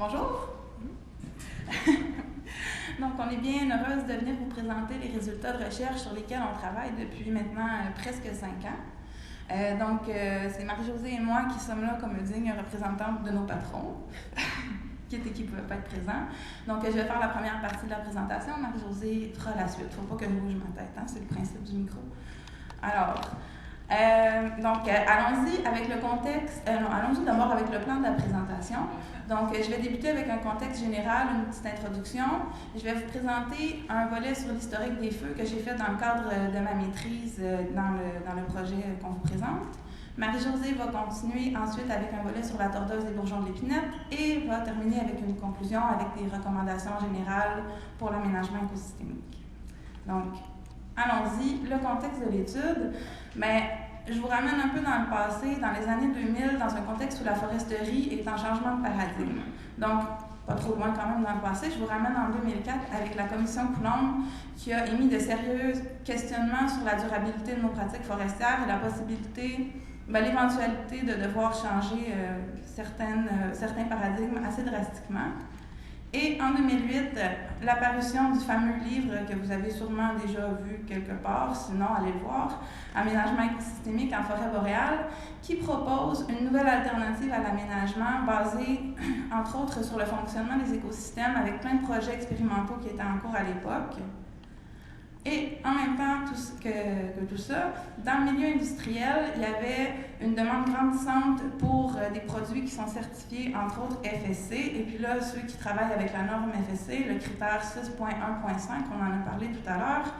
Bonjour! Donc, on est bien heureuse de venir vous présenter les résultats de recherche sur lesquels on travaille depuis maintenant presque 5 ans. C'est Marie-Josée et moi qui sommes là comme dignes représentantes de nos patrons, qui ne pouvaient pas être présents. Donc, je vais faire la première partie de la présentation. Marie-Josée fera la suite. Il ne faut pas que je bouge ma tête, hein? C'est le principe du micro. Alors, allons-y avec le contexte. Allons-y d'abord avec le plan de la présentation. Donc, je vais débuter avec un contexte général, une petite introduction. Je vais vous présenter un volet sur l'historique des feux que j'ai fait dans le cadre de ma maîtrise dans le projet qu'on vous présente. Marie-Josée va continuer ensuite avec un volet sur la tordeuse des bourgeons de l'épinette et va terminer avec une conclusion avec des recommandations générales pour l'aménagement écosystémique. Donc, allons-y. Le contexte de l'étude, je vous ramène un peu dans le passé, dans les années 2000, dans un contexte où la foresterie est en changement de paradigme. Donc, pas trop loin quand même dans le passé, je vous ramène en 2004 avec la commission Coulombe qui a émis de sérieux questionnements sur la durabilité de nos pratiques forestières et la possibilité, l'éventualité de devoir changer certains paradigmes assez drastiquement. Et en 2008, l'apparition du fameux livre que vous avez sûrement déjà vu quelque part, sinon allez le voir, Aménagement écosystémique en forêt boréale, qui propose une nouvelle alternative à l'aménagement basée, entre autres, sur le fonctionnement des écosystèmes avec plein de projets expérimentaux qui étaient en cours à l'époque. Et en même temps que tout ça, dans le milieu industriel, il y avait une demande grandissante pour des produits qui sont certifiés, entre autres FSC. Et puis là, ceux qui travaillent avec la norme FSC, le critère 6.1.5, on en a parlé tout à l'heure,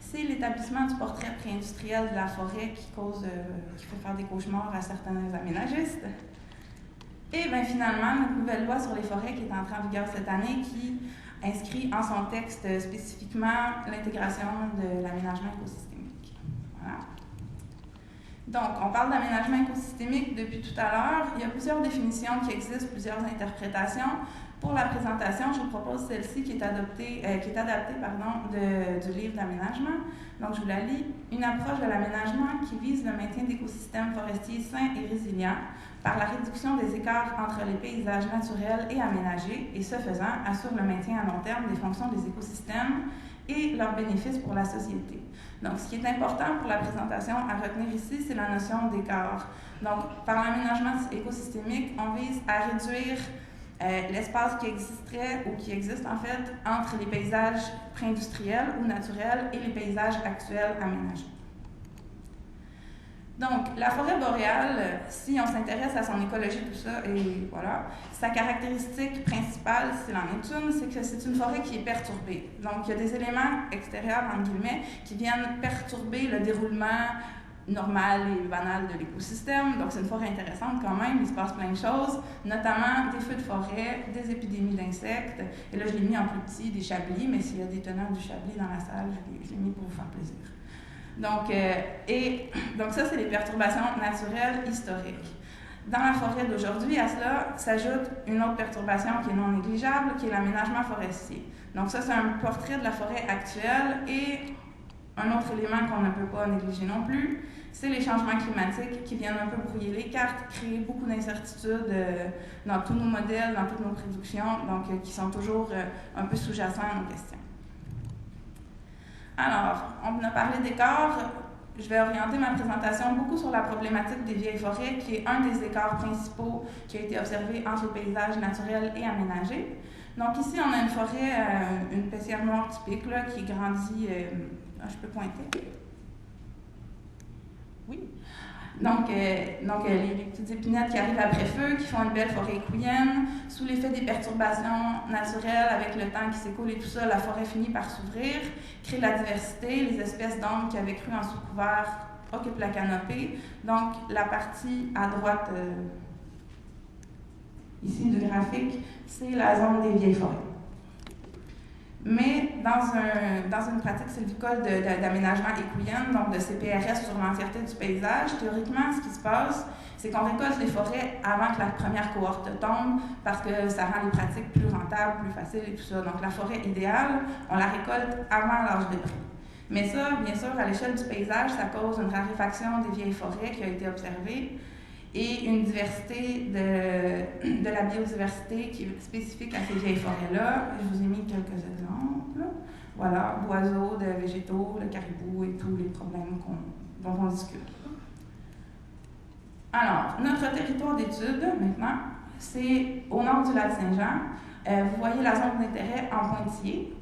c'est l'établissement du portrait pré-industriel de la forêt qui fait faire des cauchemars à certains aménagistes. Et finalement, notre nouvelle loi sur les forêts qui est entrée en vigueur cette année, qui inscrit en son texte spécifiquement l'intégration de l'aménagement écosystémique. Voilà. Donc, on parle d'aménagement écosystémique depuis tout à l'heure. Il y a plusieurs définitions qui existent, plusieurs interprétations. Pour la présentation, je vous propose celle-ci qui est adaptée du livre d'aménagement. Donc, je vous la lis. Une approche de l'aménagement qui vise le maintien d'écosystèmes forestiers sains et résilients par la réduction des écarts entre les paysages naturels et aménagés, et ce faisant, assure le maintien à long terme des fonctions des écosystèmes et leurs bénéfices pour la société. Donc, ce qui est important pour la présentation à retenir ici, c'est la notion d'écart. Donc, par l'aménagement écosystémique, on vise à réduire l'espace qui existerait ou qui existe en fait entre les paysages pré-industriels ou naturels et les paysages actuels aménagés. Donc, la forêt boréale, si on s'intéresse à son écologie, tout ça, et voilà, sa caractéristique principale, s'il en est une, c'est que c'est une forêt qui est perturbée. Donc, il y a des éléments extérieurs, entre guillemets, qui viennent perturber le déroulement normal et banal de l'écosystème. Donc, c'est une forêt intéressante quand même, il se passe plein de choses, notamment des feux de forêt, des épidémies d'insectes. Et là, je l'ai mis en plus petit, des chablis, mais s'il y a des tenants du chablis dans la salle, je l'ai mis pour vous faire plaisir. Donc ça, c'est les perturbations naturelles historiques. Dans la forêt d'aujourd'hui, à cela s'ajoute une autre perturbation qui est non négligeable, qui est l'aménagement forestier. Donc ça, c'est un portrait de la forêt actuelle et un autre élément qu'on ne peut pas négliger non plus, c'est les changements climatiques qui viennent un peu brouiller les cartes, créer beaucoup d'incertitudes dans tous nos modèles, dans toutes nos prédictions, donc qui sont toujours un peu sous-jacents à nos questions. Alors, on a parlé d'écart. Je vais orienter ma présentation beaucoup sur la problématique des vieilles forêts, qui est un des écarts principaux qui a été observé entre les paysages naturels et aménagés. Donc ici, on a une forêt, une pessière noire typique, là, qui grandit... je peux pointer? Oui. Donc les petites épinettes qui arrivent après feu, qui font une belle forêt écouillenne. Sous l'effet des perturbations naturelles, avec le temps qui s'écoule et tout ça, la forêt finit par s'ouvrir, crée la diversité. Les espèces d'arbres qui avaient cru en sous-couvert occupent la canopée. Donc, la partie à droite, ici du graphique, c'est la zone des vieilles forêts. Mais dans une pratique sylvicole d'aménagement écouillenne, donc de CPRS sur l'entièreté du paysage, théoriquement, ce qui se passe, c'est qu'on récolte les forêts avant que la première cohorte tombe, parce que ça rend les pratiques plus rentables, plus faciles et tout ça. Donc la forêt idéale, on la récolte avant l'âge de prix. Mais ça, bien sûr, à l'échelle du paysage, ça cause une raréfaction des vieilles forêts qui a été observée. et une diversité de la biodiversité qui est spécifique à ces vieilles forêts-là. Je vous ai mis quelques exemples. Voilà, d'oiseaux, de végétaux, le caribou et tous les problèmes dont on discute. Alors, notre territoire d'étude, maintenant, c'est au nord du lac Saint-Jean. Vous voyez la zone d'intérêt en pointillé.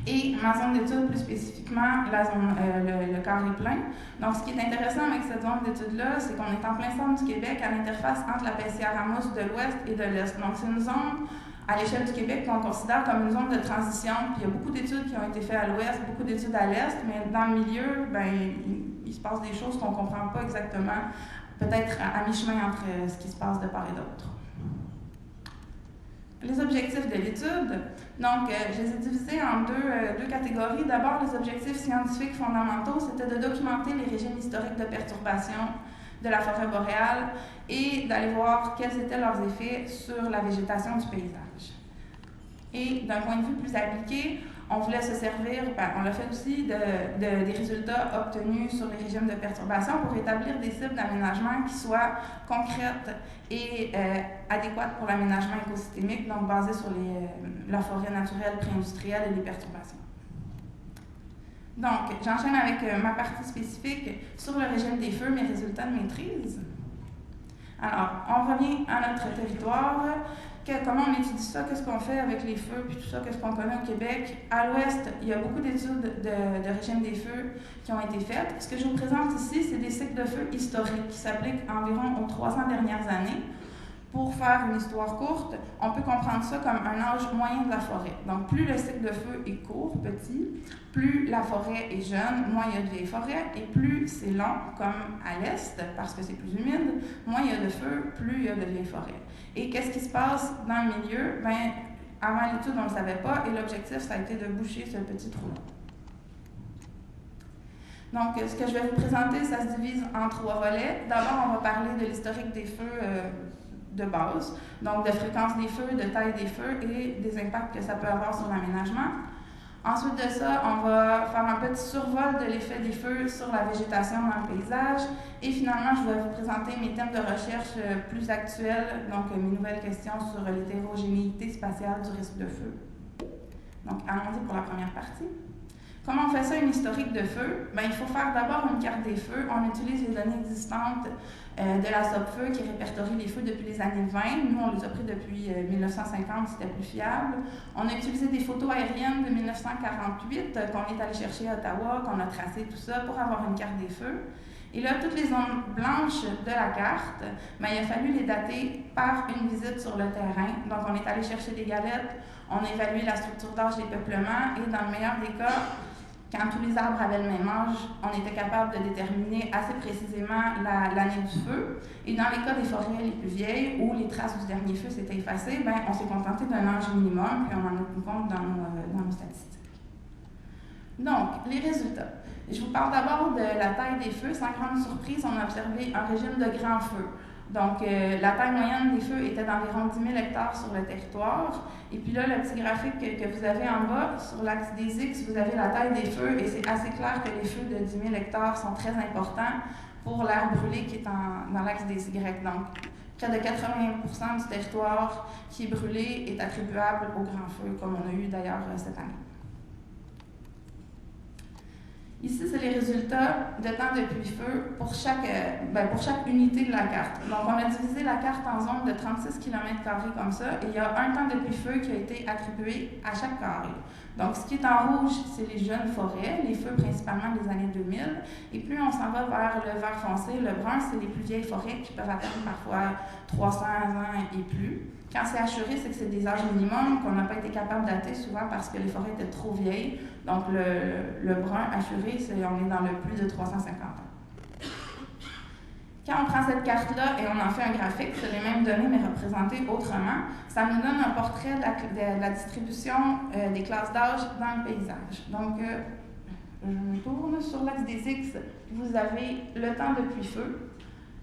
Et ma zone d'étude, plus spécifiquement, le carré plein. Donc, ce qui est intéressant avec cette zone d'étude-là, c'est qu'on est en plein centre du Québec, à l'interface entre la baie Sierra-Mousse de l'ouest et de l'est. Donc, c'est une zone, à l'échelle du Québec, qu'on considère comme une zone de transition. Puis, il y a beaucoup d'études qui ont été faites à l'ouest, beaucoup d'études à l'est, mais dans le milieu, il se passe des choses qu'on ne comprend pas exactement, peut-être à mi-chemin entre ce qui se passe de part et d'autre. Les objectifs de l'étude, donc je les ai divisés en deux catégories. D'abord, les objectifs scientifiques fondamentaux, c'était de documenter les régimes historiques de perturbation de la forêt boréale et d'aller voir quels étaient leurs effets sur la végétation du paysage. Et d'un point de vue plus appliqué, on voulait se servir, on l'a fait aussi, des résultats obtenus sur les régimes de perturbation pour établir des cibles d'aménagement qui soient concrètes et adéquates pour l'aménagement écosystémique, donc basées sur la forêt naturelle pré-industrielle et les perturbations. Donc, j'enchaîne avec ma partie spécifique sur le régime des feux, mes résultats de maîtrise. Alors, on revient à notre territoire. Comment on étudie ça, qu'est-ce qu'on fait avec les feux, puis tout ça, qu'est-ce qu'on connaît au Québec. À l'ouest, il y a beaucoup d'études de régime des feux qui ont été faites. Ce que je vous présente ici, c'est des cycles de feu historiques qui s'appliquent environ aux 300 dernières années. Pour faire une histoire courte, on peut comprendre ça comme un âge moyen de la forêt. Donc, plus le cycle de feu est court, petit, plus la forêt est jeune, moins il y a de vieilles forêts, et plus c'est long, comme à l'est, parce que c'est plus humide, moins il y a de feu, plus il y a de vieilles forêts. Et qu'est-ce qui se passe dans le milieu? Avant l'étude, on ne le savait pas, et l'objectif, ça a été de boucher ce petit trou-là. Donc, ce que je vais vous présenter, ça se divise en 3 volets. D'abord, on va parler de l'historique des feux de base, donc de fréquence des feux, de taille des feux et des impacts que ça peut avoir sur l'aménagement. Ensuite de ça, on va faire un petit survol de l'effet des feux sur la végétation dans le paysage. Et finalement, je vais vous présenter mes thèmes de recherche plus actuels, donc mes nouvelles questions sur l'hétérogénéité spatiale du risque de feu. Donc, allons-y pour la première partie. Comment on fait ça, une historique de feu? Il faut faire d'abord une carte des feux. On utilise les données existantes de la SOPFEU qui répertorie les feux depuis les années 20. Nous, on les a pris depuis 1950, c'était plus fiable. On a utilisé des photos aériennes de 1948 qu'on est allé chercher à Ottawa, qu'on a tracé tout ça pour avoir une carte des feux. Et là, toutes les zones blanches de la carte, il a fallu les dater par une visite sur le terrain. Donc, on est allé chercher des galettes, on a évalué la structure d'âge des peuplements et dans le meilleur des cas, quand tous les arbres avaient le même âge, on était capable de déterminer assez précisément l'année du feu. Et dans les cas des forêts les plus vieilles, où les traces du dernier feu s'étaient effacées, on s'est contenté d'un âge minimum, puis on en a tenu compte dans nos statistiques. Donc, les résultats. Je vous parle d'abord de la taille des feux. Sans grande surprise, on a observé un régime de grands feux. Donc, la taille moyenne des feux était d'environ 10 000 hectares sur le territoire. Et puis là, le petit graphique que vous avez en bas, sur l'axe des X, vous avez la taille des feux. Et c'est assez clair que les feux de 10 000 hectares sont très importants pour l'air brûlé qui est dans l'axe des Y. Donc, près de 80% du territoire qui est brûlé est attribuable aux grands feux, comme on a eu d'ailleurs cette année. Ici, c'est les résultats de temps de pluie-feu pour chaque unité de la carte. Donc, on a divisé la carte en zones de 36 km² comme ça, et il y a un temps de pluie-feu qui a été attribué à chaque carré. Donc, ce qui est en rouge, c'est les jeunes forêts, les feux principalement des années 2000, et plus on s'en va vers le vert foncé, le brun, c'est les plus vieilles forêts qui peuvent atteindre parfois 300 ans et plus. Quand c'est assuré, c'est que c'est des âges minimums qu'on n'a pas été capable de dater souvent parce que les forêts étaient trop vieilles. Donc, le brun assuré, on est dans le plus de 350 ans. Quand on prend cette carte-là et on en fait un graphique, c'est les mêmes données mais représentées autrement, ça nous donne un portrait de la distribution des classes d'âge dans le paysage. Donc, je me tourne. Sur l'axe des X, vous avez le temps de pluie-feu.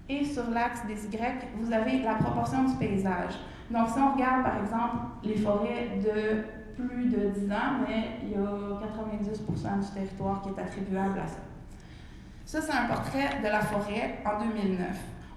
Et sur l'axe des Y, vous avez la proportion du paysage. Donc, si on regarde, par exemple, les forêts de plus de 10 ans, mais il y a 90% du territoire qui est attribuable à ça. Ça, c'est un portrait de la forêt en 2009.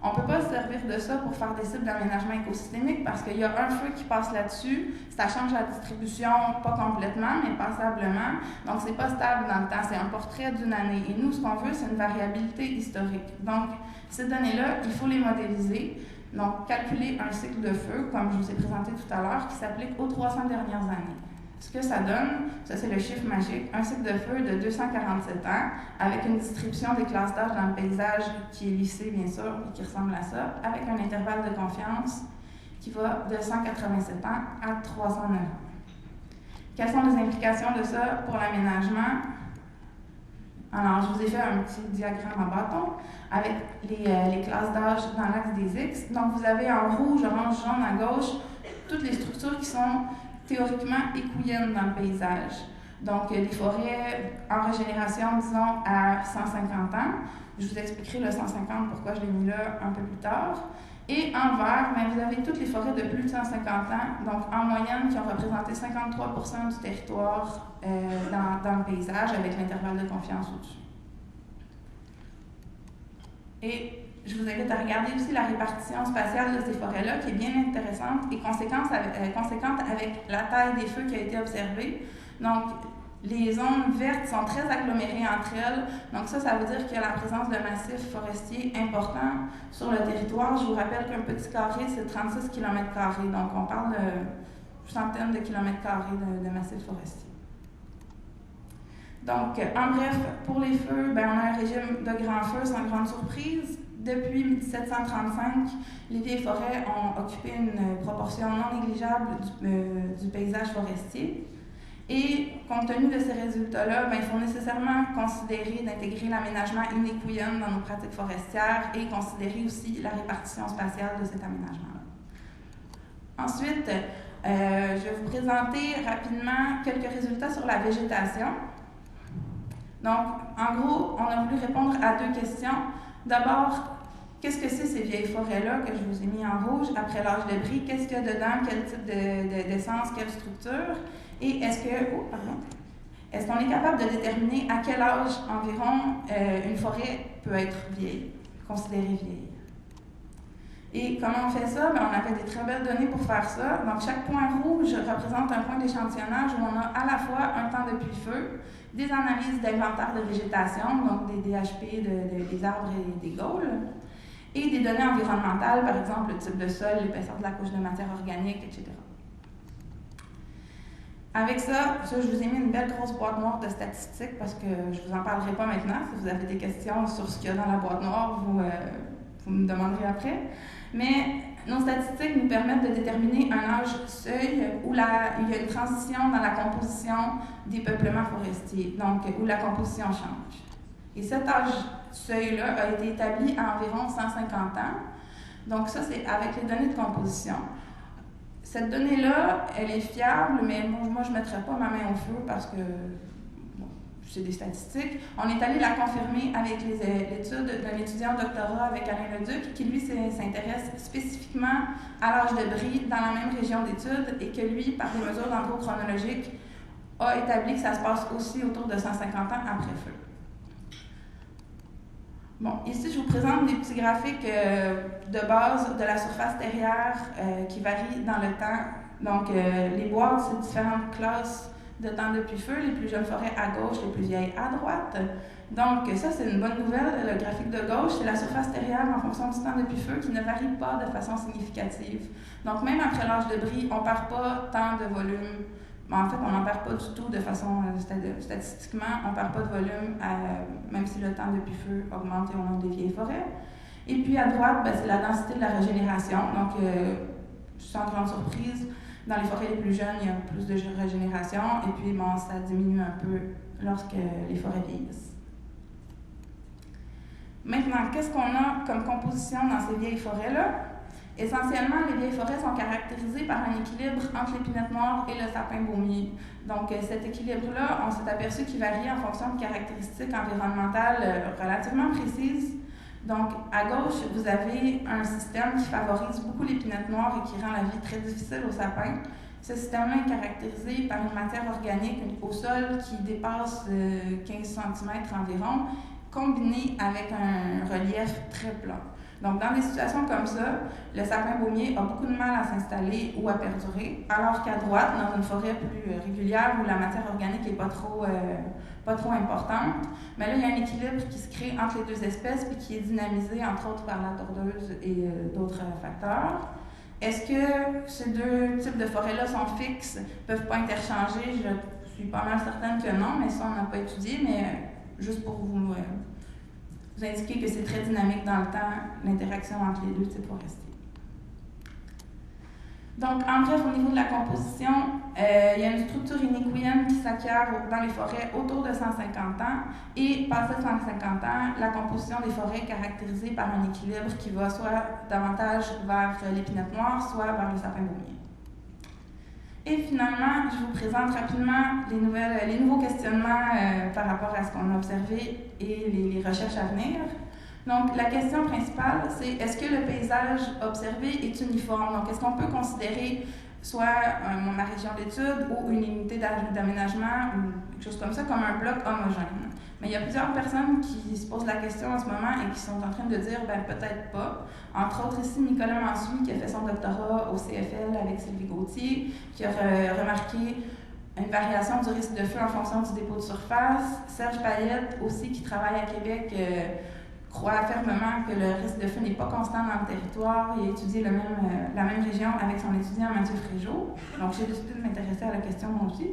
On ne peut pas se servir de ça pour faire des cibles d'aménagement écosystémique parce qu'il y a un feu qui passe là-dessus, ça change la distribution, pas complètement, mais passablement. Donc, c'est pas stable dans le temps, c'est un portrait d'une année. Et nous, ce qu'on veut, c'est une variabilité historique. Donc, ces données-là, il faut les modéliser. Donc, calculer un cycle de feu, comme je vous ai présenté tout à l'heure, qui s'applique aux 300 dernières années. Ce que ça donne, ça c'est le chiffre magique, un cycle de feu de 247 ans, avec une distribution des classes d'âge dans le paysage qui est lissée, bien sûr, et qui ressemble à ça, avec un intervalle de confiance qui va de 187 ans à 309 ans. Quelles sont les implications de ça pour l'aménagement? Alors, je vous ai fait un petit diagramme en bâton avec les classes d'âge dans l'axe des X. Donc, vous avez en rouge, orange, jaune à gauche toutes les structures qui sont théoriquement écouyennes dans le paysage. Donc, les forêts en régénération, disons, à 150 ans. Je vous expliquerai le 150, pourquoi je l'ai mis là un peu plus tard. Et en vert, bien, vous avez toutes les forêts de plus de 150 ans, donc en moyenne, qui ont représenté 53% du territoire dans le paysage, avec l'intervalle de confiance au-dessus. Et je vous invite à regarder aussi la répartition spatiale de ces forêts-là, qui est bien intéressante et conséquente avec la taille des feux qui a été observée. Donc, les zones vertes sont très agglomérées entre elles. Donc ça veut dire qu'il y a la présence de massifs forestiers importants sur le territoire. Je vous rappelle qu'un petit carré, c'est 36 km². Donc, on parle de centaines de kilomètres carrés de massifs forestiers. Donc, en bref, pour les feux, bien, on a un régime de grands feux sans grande surprise. Depuis 1735, les vieilles forêts ont occupé une proportion non négligeable du paysage forestier. Et compte tenu de ces résultats-là, bien, il faut nécessairement considérer d'intégrer l'aménagement inéquien dans nos pratiques forestières et considérer aussi la répartition spatiale de cet aménagement-là. Ensuite, je vais vous présenter rapidement quelques résultats sur la végétation. Donc, en gros, on a voulu répondre à deux questions. D'abord, qu'est-ce que c'est ces vieilles forêts-là que je vous ai mis en rouge après l'âge de bris? Qu'est-ce qu'il y a dedans? Quel type d'essence? Quelle structure? Et est-ce qu'on est capable de déterminer à quel âge environ une forêt peut être vieille, considérée vieille? Et comment on fait ça? Bien, on avait des très belles données pour faire ça. Donc, chaque point rouge représente un point d'échantillonnage où on a à la fois un temps depuis feu, des analyses d'inventaire de végétation, donc des DHP des arbres et des gaules, et des données environnementales, par exemple le type de sol, l'épaisseur de la couche de matière organique, etc. Avec ça, je vous ai mis une belle grosse boîte noire de statistiques parce que je ne vous en parlerai pas maintenant. Si vous avez des questions sur ce qu'il y a dans la boîte noire, vous me demanderez après. Mais nos statistiques nous permettent de déterminer un âge seuil où il y a une transition dans la composition des peuplements forestiers, donc où la composition change. Et cet âge seuil-là a été établi à environ 150 ans. Donc ça, c'est avec les données de composition. Cette donnée-là, elle est fiable, mais moi je ne mettrai pas ma main au feu parce que c'est des statistiques. On est allé la confirmer avec l'étude d'un étudiant en doctorat avec Alain Leduc, qui lui s'intéresse spécifiquement à l'âge de bris dans la même région d'études et que lui, par des mesures dendrochronologiques, a établi que ça se passe aussi autour de 150 ans après feu. Bon, ici, je vous présente des petits graphiques de base de la surface terrière qui varient dans le temps. Donc, les boîtes, c'est différentes classes de temps depuis feu, les plus jeunes forêts à gauche, les plus vieilles à droite. Donc, ça, c'est une bonne nouvelle. Le graphique de gauche, c'est la surface terrière en fonction du temps depuis feu qui ne varie pas de façon significative. Donc, même après l'âge de bris, on ne perd pas tant de volume. En fait, on n'en perd pas du tout de façon statistiquement, on ne perd pas de volume, même si le temps depuis feu augmente au long des vieilles forêts. Et puis à droite, ben, c'est la densité de la régénération. Donc, sans grande surprise, dans les forêts les plus jeunes, il y a plus de régénération. Et puis, bon, ça diminue un peu lorsque les forêts vieillissent. Maintenant, qu'est-ce qu'on a comme composition dans ces vieilles forêts-là? Essentiellement, les vieilles forêts sont caractérisées par un équilibre entre l'épinette noire et le sapin baumier. Donc, cet équilibre-là, on s'est aperçu qu'il varie en fonction de caractéristiques environnementales relativement précises. Donc, à gauche, vous avez un système qui favorise beaucoup l'épinette noire et qui rend la vie très difficile au sapin. Ce système-là est caractérisé par une matière organique au sol qui dépasse 15 cm environ, combinée avec un relief très plat. Donc, dans des situations comme ça, le sapin baumier a beaucoup de mal à s'installer ou à perdurer, alors qu'à droite, dans une forêt plus régulière où la matière organique n'est pas trop importante, mais là, il y a un équilibre qui se crée entre les deux espèces puis qui est dynamisé, entre autres, par la tordeuse et d'autres facteurs. Est-ce que ces deux types de forêts-là sont fixes, ne peuvent pas interchanger? Je suis pas mal certaine que non, mais ça, on n'a pas étudié, mais juste pour vous indiquer que c'est très dynamique dans le temps, l'interaction entre les deux types forestiers. Donc, en bref, au niveau de la composition, il y a une structure iniquienne qui s'acquiert dans les forêts autour de 150 ans, et passé 150 ans, la composition des forêts est caractérisée par un équilibre qui va soit davantage vers l'épinette noire, soit vers le sapin baumier. Et finalement, je vous présente rapidement les nouveaux questionnements par rapport à ce qu'on a observé et les recherches à venir. Donc, la question principale, c'est est-ce que le paysage observé est uniforme? Donc, est-ce qu'on peut considérer soit ma région d'étude ou une unité d'aménagement ou quelque chose comme ça comme un bloc homogène? Mais il y a plusieurs personnes qui se posent la question en ce moment et qui sont en train de dire peut-être pas. Entre autres, ici, Nicolas Mansuy, qui a fait son doctorat au CFL avec Sylvie Gauthier, qui a remarqué une variation du risque de feu en fonction du dépôt de surface. Serge Payette, aussi, qui travaille à Québec, croit fermement que le risque de feu n'est pas constant dans le territoire. Il a étudié la même région avec son étudiant Mathieu Fréjot. Donc, j'ai décidé de m'intéresser à la question moi aussi.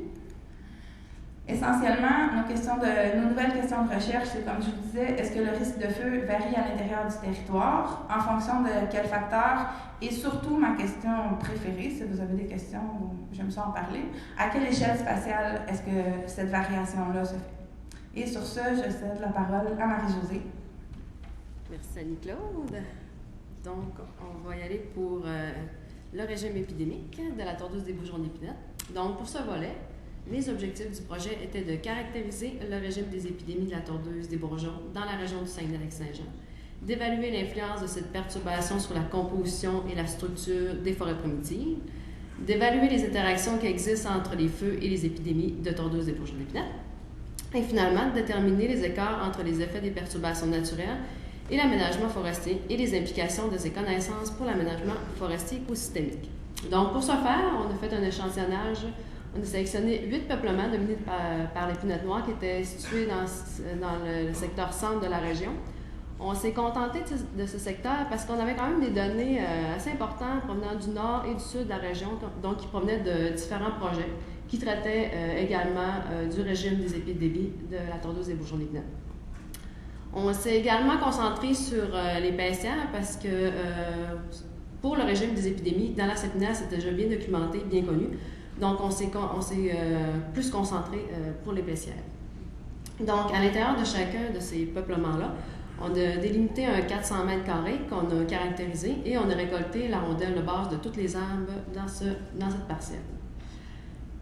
Essentiellement, nos nouvelles questions de recherche, c'est comme je vous disais, est-ce que le risque de feu varie à l'intérieur du territoire, en fonction de quels facteurs, et surtout ma question préférée, si vous avez des questions, j'aime ça en parler, à quelle échelle spatiale est-ce que cette variation-là se fait? Et sur ce, je cède la parole à Marie-Josée. Merci Annie-Claude. Donc, on va y aller pour le régime épidémique de la tordeuse des bourgeons d'épinette. Donc, pour ce volet, les objectifs du projet étaient de caractériser le régime des épidémies de la tordeuse des bourgeons dans la région du Saguenay-Lac-Saint-Jean, d'évaluer l'influence de cette perturbation sur la composition et la structure des forêts primitives, d'évaluer les interactions qui existent entre les feux et les épidémies de tordeuse des bourgeons d'épinette, et finalement de déterminer les écarts entre les effets des perturbations naturelles et l'aménagement forestier et les implications de ces connaissances pour l'aménagement forestier écosystémique. Donc, pour ce faire, on a fait un échantillonnage. On a sélectionné 8 peuplements dominés par l'épinette noire qui étaient situés dans le secteur centre de la région. On s'est contenté de ce secteur parce qu'on avait quand même des données assez importantes provenant du nord et du sud de la région, donc qui provenaient de différents projets qui traitaient également du régime des épidémies de la tordeuse des bourgeons d'épinette. On s'est également concentré sur les baissières parce que pour le régime des épidémies, dans la Sapinière, c'est déjà bien documenté, bien connu. Donc, on s'est plus concentré pour les baissières. Donc, à l'intérieur de chacun de ces peuplements-là, on a délimité un 400 mètres carrés qu'on a caractérisé et on a récolté la rondelle de base de toutes les arbres dans cette parcelle.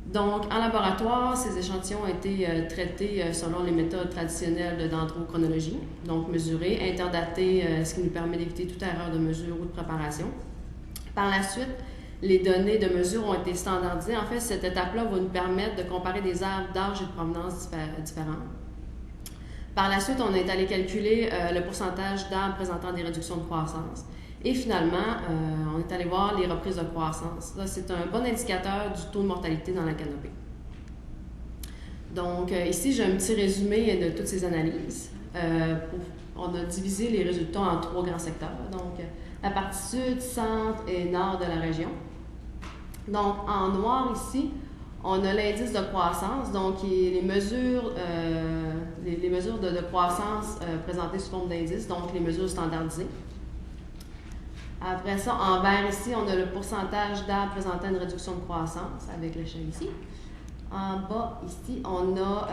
Donc, en laboratoire, ces échantillons ont été traités selon les méthodes traditionnelles de dendrochronologie, donc mesurés, interdatés, ce qui nous permet d'éviter toute erreur de mesure ou de préparation. Par la suite, les données de mesure ont été standardisées. En fait, cette étape-là va nous permettre de comparer des arbres d'âge et de provenance différents. Par la suite, on est allé calculer le pourcentage d'arbres présentant des réductions de croissance. Et finalement, on est allé voir les reprises de croissance. Là, c'est un bon indicateur du taux de mortalité dans la canopée. Donc, ici, j'ai un petit résumé de toutes ces analyses. On a divisé les résultats en 3 grands secteurs. Donc, la partie sud, centre et nord de la région. Donc, en noir ici, on a l'indice de croissance, donc les mesures de croissance présentées sous forme d'indice, donc les mesures standardisées. Après ça, en vert ici, on a le pourcentage d'arbres présentant une réduction de croissance avec l'échelle ici. En bas ici, on a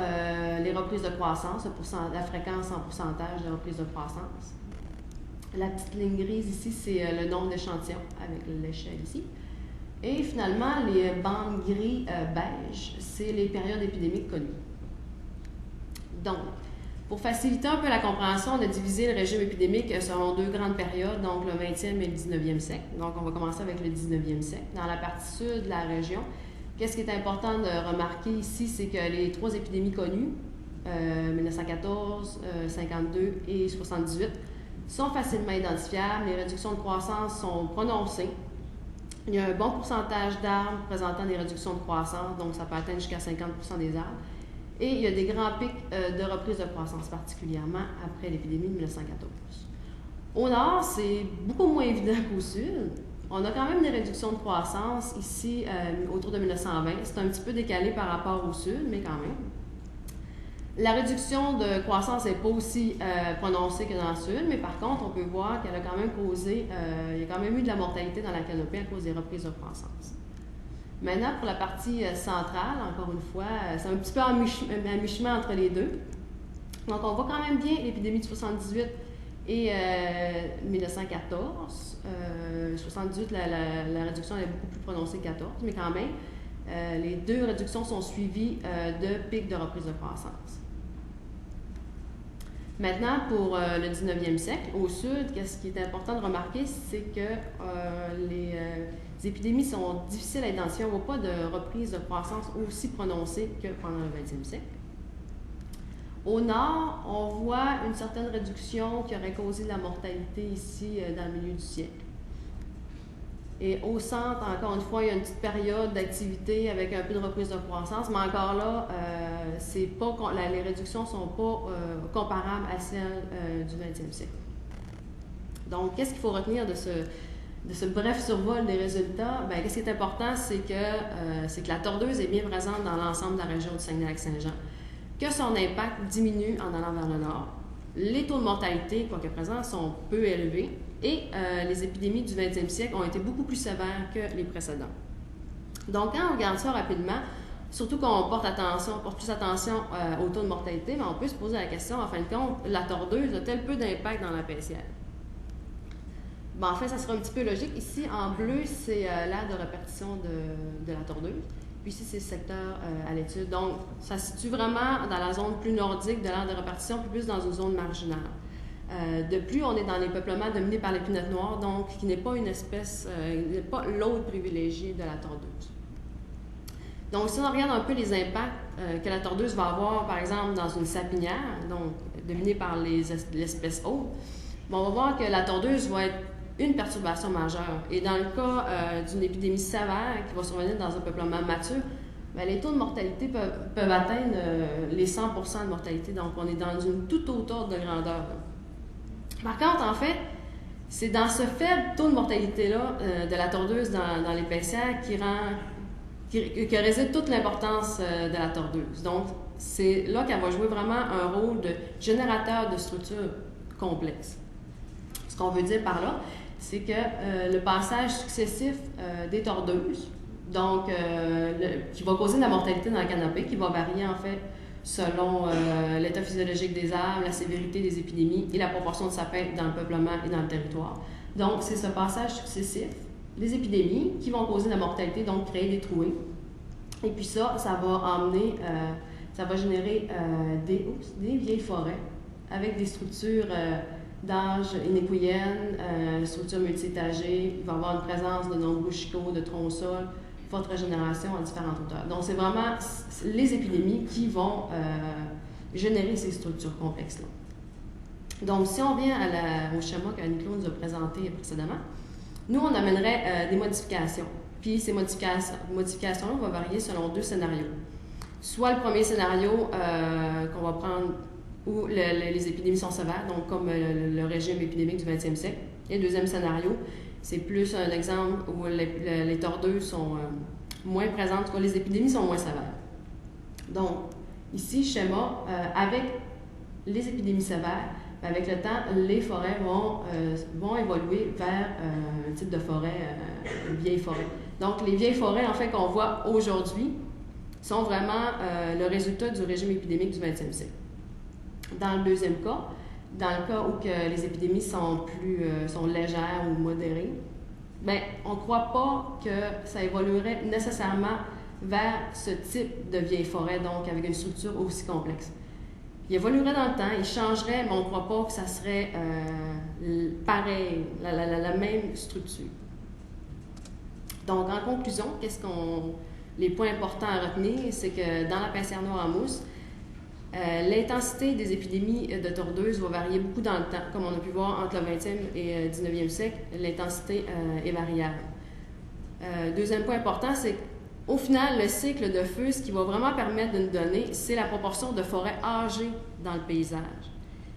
les reprises de croissance, la fréquence en pourcentage de reprises de croissance. La petite ligne grise ici, c'est le nombre d'échantillons avec l'échelle ici. Et finalement, les bandes gris beige, c'est les périodes épidémiques connues. Donc, pour faciliter un peu la compréhension, on a divisé le régime épidémique selon 2 grandes périodes, donc le 20e et le 19e siècle. Donc, on va commencer avec le 19e siècle. Dans la partie sud de la région, qu'est-ce qui est important de remarquer ici, c'est que les 3 épidémies connues, 1914, 52 et 78, sont facilement identifiables, les réductions de croissance sont prononcées. Il y a un bon pourcentage d'arbres présentant des réductions de croissance, donc ça peut atteindre jusqu'à 50% des arbres. Et il y a des grands pics de reprise de croissance, particulièrement après l'épidémie de 1914. Au nord, c'est beaucoup moins évident qu'au sud. On a quand même des réductions de croissance ici autour de 1920. C'est un petit peu décalé par rapport au sud, mais quand même. La réduction de croissance n'est pas aussi prononcée que dans le sud, mais par contre, on peut voir qu'elle a quand même causé, il y a quand même eu de la mortalité dans la canopée à cause des reprises de croissance. Maintenant, pour la partie centrale, encore une fois, c'est un petit peu un mi-chemin entre les deux. Donc, on voit quand même bien l'épidémie de 78 et 1914. 78, la réduction est beaucoup plus prononcée que 14, mais quand même, les deux réductions sont suivies de pics de reprise de croissance. Maintenant, pour le 19e siècle, au sud, ce qui est important de remarquer, c'est que les épidémies sont difficiles à identifier. On ne voit pas de reprise de croissance aussi prononcée que pendant le 20e siècle. Au nord, on voit une certaine réduction qui aurait causé de la mortalité ici dans le milieu du siècle. Et au centre, encore une fois, il y a une petite période d'activité avec un peu de reprise de croissance, mais encore là, les réductions ne sont pas comparables à celles du 20e siècle. Donc, qu'est-ce qu'il faut retenir de ce bref survol des résultats? Bien, qu'est-ce qui est important, c'est que la tordeuse est bien présente dans l'ensemble de la région du Saguenay-Lac-Saint-Jean, que son impact diminue en allant vers le nord. Les taux de mortalité, quoique présents, sont peu élevés et les épidémies du 20e siècle ont été beaucoup plus sévères que les précédents. Donc, quand on regarde ça rapidement, surtout qu'on porte plus attention au taux de mortalité, mais on peut se poser la question, en fin de compte, la tordeuse a-t-elle peu d'impact dans la PSIL? Bon, en fait, ça sera un petit peu logique. Ici, en bleu, c'est l'aire de répartition de la tordeuse. Puis ici, c'est le secteur à l'étude. Donc, ça se situe vraiment dans la zone plus nordique de l'aire de répartition, puis plus dans une zone marginale. De plus, on est dans les peuplements dominés par l'épinette noire, donc qui n'est pas une espèce, n'est pas l'autre privilégié de la tordeuse. Donc, si on regarde un peu les impacts que la tordeuse va avoir, par exemple, dans une sapinière, donc dominée par l'espèce hôte, bon, on va voir que la tordeuse va être une perturbation majeure. Et dans le cas d'une épidémie sévère qui va survenir dans un peuplement mature, bien, les taux de mortalité peuvent atteindre les 100% de mortalité. Donc, on est dans une toute autre ordre de grandeur. Par contre, en fait, c'est dans ce faible taux de mortalité-là de la tordeuse dans l'épaisseur que réside toute l'importance de la tordeuse. Donc, c'est là qu'elle va jouer vraiment un rôle de générateur de structures complexes. Ce qu'on veut dire par là, c'est que le passage successif des tordeuses, donc qui va causer de la mortalité dans la canopée, qui va varier en fait selon l'état physiologique des arbres, la sévérité des épidémies et la proportion de sapins dans le peuplement et dans le territoire. Donc, c'est ce passage successif, les épidémies, qui vont causer de la mortalité, donc créer des trouées. Et puis ça va générer des vieilles forêts avec des structures d'âge inéquilienne, structures multi-étagées. Il va y avoir une présence de nombreux chicots, de troncs-sols, forte régénération à différentes hauteurs. Donc, c'est vraiment les épidémies qui vont générer ces structures complexes-là. Donc, si on vient au schéma qu'Annie-Claude nous a présenté précédemment, nous, on amènerait des modifications. Puis, ces modifications-là vont varier selon deux scénarios. Soit le premier scénario qu'on va prendre où les épidémies sont sévères, donc comme le régime épidémique du 20e siècle. Et le deuxième scénario, c'est plus un exemple où les tordeuses sont moins présentes, où les épidémies sont moins sévères. Donc, ici, schéma, avec les épidémies sévères, avec le temps, les forêts vont évoluer vers un type de forêt, vieille forêt. Donc, les vieilles forêts, en fait, qu'on voit aujourd'hui, sont vraiment le résultat du régime épidémique du 20e siècle. Dans le deuxième cas, dans le cas où les épidémies sont légères ou modérées, bien, on ne croit pas que ça évoluerait nécessairement vers ce type de vieille forêt, donc avec une structure aussi complexe. Il évoluerait dans le temps, il changerait, mais on ne croit pas que ça serait pareil, la même structure. Donc, en conclusion, les points importants à retenir, c'est que dans la pincière noire en mousse, L'intensité des épidémies de tordeuses va varier beaucoup dans le temps. Comme on a pu voir entre le 20e et 19e siècle, l'intensité est variable. Deuxième point important, c'est qu'au final, le cycle de feu, ce qui va vraiment permettre de nous donner, c'est la proportion de forêts âgées dans le paysage.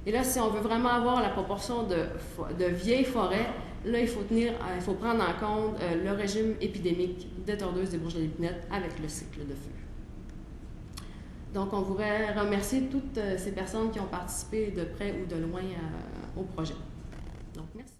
Et là, si on veut vraiment avoir la proportion de vieilles forêts, là, il faut prendre en compte le régime épidémique des tordeuses des bourgeons d'épinette avec le cycle de feu. Donc, on voudrait remercier toutes ces personnes qui ont participé de près ou de loin au projet. Donc, merci.